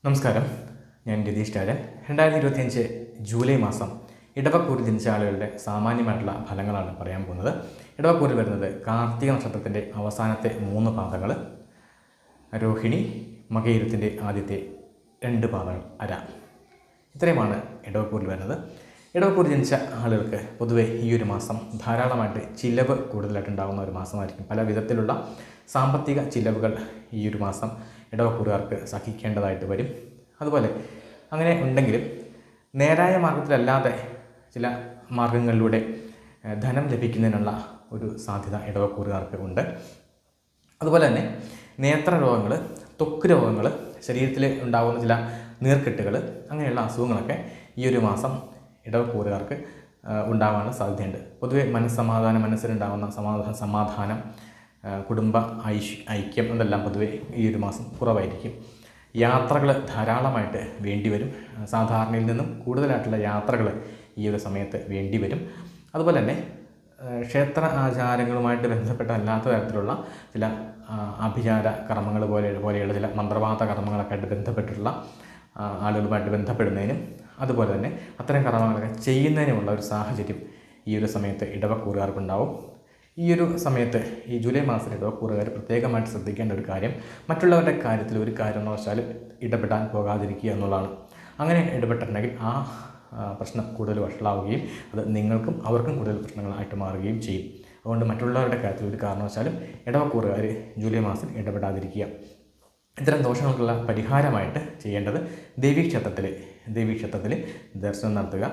നമസ്കാരം, ഞാൻ രതീഷ് രാജൻ. 2025 ജൂലൈ മാസം ഇടവക്കൂറിൽ ജനിച്ച ആളുകളുടെ സാമാന്യമായിട്ടുള്ള ഫലങ്ങളാണ് പറയാൻ പോകുന്നത്. ഇടവക്കൂറിൽ വരുന്നത് കാർത്തിക നക്ഷത്രത്തിൻ്റെ അവസാനത്തെ 3 പാദങ്ങൾ, രോഹിണി മകയിരത്തിൻ്റെ ആദ്യത്തെ 2 പാദങ്ങൾ, അര. ഇത്രയുമാണ് ഇടവക്കൂറിൽ വരുന്നത്. ഇടവക്കൂറിൽ ജനിച്ച ആളുകൾക്ക് പൊതുവെ ഈ ഒരു മാസം ധാരാളമായിട്ട് ചിലവ് കൂടുതലായിട്ടുണ്ടാകുന്ന ഒരു മാസമായിരിക്കും. പല വിധത്തിലുള്ള സാമ്പത്തിക ചിലവുകൾ ഈ ഒരു മാസം ഇടവക്കൂറുകാർക്ക് സഹിക്കേണ്ടതായിട്ട് വരും. അതുപോലെ അങ്ങനെ ഉണ്ടെങ്കിലും നേരായ മാർഗത്തിലല്ലാതെ ചില മാർഗങ്ങളിലൂടെ ധനം ലഭിക്കുന്നതിനുള്ള ഒരു സാധ്യത ഇടവക്കൂറുകാർക്ക് ഉണ്ട്. അതുപോലെ തന്നെ നേത്രരോഗങ്ങൾ, ത്വക്ക് രോഗങ്ങൾ, ശരീരത്തിൽ ഉണ്ടാകുന്ന ചില നീർക്കെട്ടുകൾ, അങ്ങനെയുള്ള അസുഖങ്ങളൊക്കെ ഈ ഒരു മാസം ഇടവക്കൂറുകാർക്ക് ഉണ്ടാകാനുള്ള സാധ്യതയുണ്ട്. പൊതുവെ മനസ്സിലുണ്ടാകുന്ന സമാധാനം, കുടുംബ ഐക്യം അതെല്ലാം പൊതുവെ ഈ ഒരു മാസം കുറവായിരിക്കും. യാത്രകൾ ധാരാളമായിട്ട് വേണ്ടിവരും. സാധാരണയിൽ നിന്നും കൂടുതലായിട്ടുള്ള യാത്രകൾ ഈ ഒരു സമയത്ത് വേണ്ടിവരും. അതുപോലെ തന്നെ ക്ഷേത്ര ആചാരങ്ങളുമായിട്ട് ബന്ധപ്പെട്ട അല്ലാത്ത തരത്തിലുള്ള ചില അഭിചാര കർമ്മങ്ങൾ പോലെയുള്ള ചില മന്ത്രവാദ കർമ്മങ്ങളൊക്കെ ആയിട്ട് ബന്ധപ്പെട്ടിട്ടുള്ള ആളുകളുമായിട്ട് ബന്ധപ്പെടുന്നതിനും അതുപോലെ തന്നെ അത്തരം കർമ്മങ്ങളൊക്കെ ചെയ്യുന്നതിനുമുള്ള ഒരു സാഹചര്യം ഈ ഒരു സമയത്ത് ഇടവക്കൂറുകാർക്കുണ്ടാവും. ഈ ഒരു സമയത്ത് ഈ ജൂലൈ മാസത്തിൽ ഇടവക്കൂറുകാർ പ്രത്യേകമായിട്ട് ശ്രദ്ധിക്കേണ്ട ഒരു കാര്യം, മറ്റുള്ളവരുടെ കാര്യത്തിൽ ഒരു കാരണവശാലും ഇടപെടാൻ പോകാതിരിക്കുക എന്നുള്ളതാണ്. അങ്ങനെ ഇടപെട്ടിട്ടുണ്ടെങ്കിൽ ആ പ്രശ്നം കൂടുതൽ വഷളാവുകയും അത് നിങ്ങൾക്കും അവർക്കും കൂടുതൽ പ്രശ്നങ്ങളായിട്ട് മാറുകയും ചെയ്യും. അതുകൊണ്ട് മറ്റുള്ളവരുടെ കാര്യത്തിൽ ഒരു കാരണവശാലും ഇടവക്കൂറുകാർ ജൂലൈ മാസത്തിൽ ഇടപെടാതിരിക്കുക. ഇത്തരം ദോഷങ്ങൾക്കുള്ള പരിഹാരമായിട്ട് ചെയ്യേണ്ടത് ദേവീക്ഷേത്രത്തിൽ ദർശനം നടത്തുക,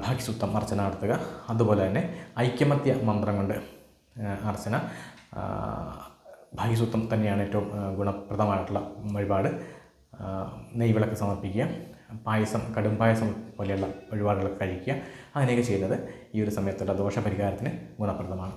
ഭാഗ്യസൂക്തം അർച്ചന നടത്തുക. അതുപോലെ തന്നെ ഐക്യമത്യ മന്ത്രം കൊണ്ട് അർച്ചന, ഭാഗ്യസൂക്തം തന്നെയാണ് ഏറ്റവും ഗുണപ്രദമായിട്ടുള്ള വഴിപാട്. നെയ്വിളക്ക് സമർപ്പിക്കുക, കടും പായസം പോലെയുള്ള വഴിപാടുകളൊക്കെ കഴിക്കുക. അങ്ങനെയൊക്കെ ചെയ്യുന്നത് ഈ ഒരു സമയത്തുള്ള ദോഷപരിഹാരത്തിന് ഗുണപ്രദമാണ്.